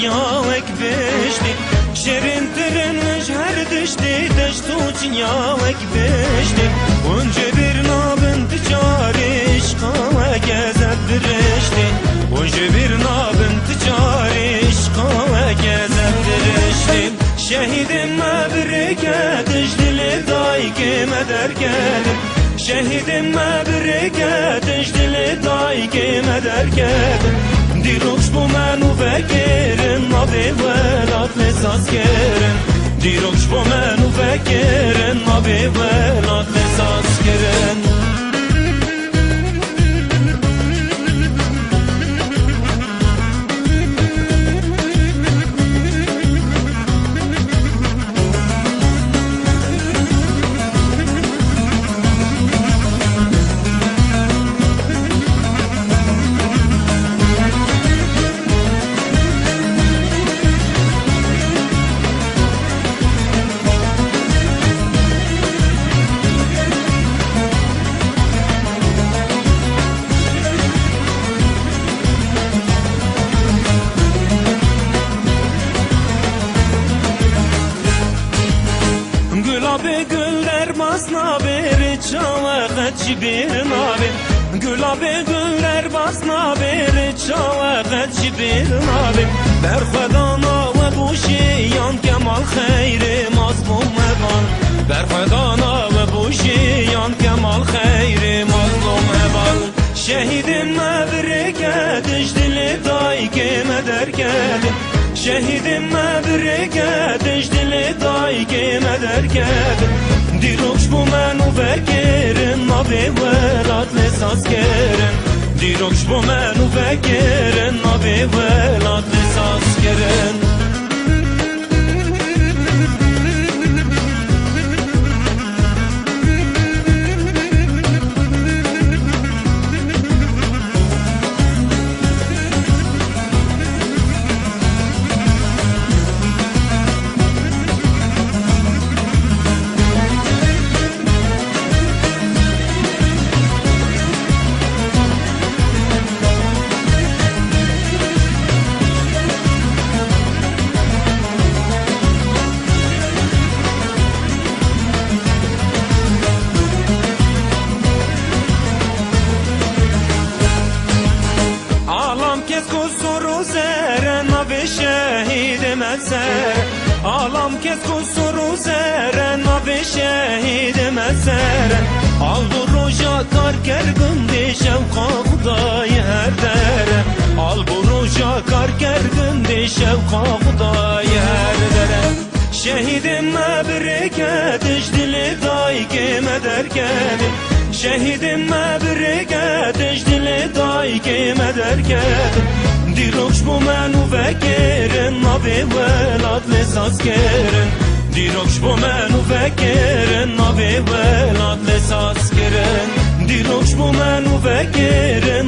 چنیاوک بشتی شرین ترنش هر دشتی دشتو چنیاوک بشتی اونجا bir nabın ticari şkava gezet birişti اونجا bir nabın ticari şkava gezet birişti şehidim mebreket dili daiki mederkedim şehidim mebreket dili daiki mederkedim دیروز با منو بگیرن نبی ولاد لساس گیرن دیروز با منو بگیرن نبی ولاد لساس گیرن Gülabı güller basna beri çavakat bir nabi Gülabı güller basna beri çavakat bir nabi Berfedana ve buşiyan kemal kheyri mazlum eban Berfedana ve buşiyan kemal kheyri mazlum eban Şehidim mebreket dili daiki mederkedim şehidim mebreket dili daiki mederkedim دیروز با منو بگیرن نبی ولاد لساس گیرن دیروز با منو بگیرن نبی ولاد لساس گیرن شهید مسر عالم کس kusuru zeren ve şehid meseren aldı roja kar kergindi şevka Hudayı her dere al bu roja kar kergindi şevka Hudayı her dere şehidim mebreket dili daiki mederkedim şehidim mebreket dili daiki mederkedim دیروز با منو بگیرن نبی ولاد لساس گیرن دیروز با منو بگیرن نبی ولاد لساس گیرن دیروز با منو بگیرن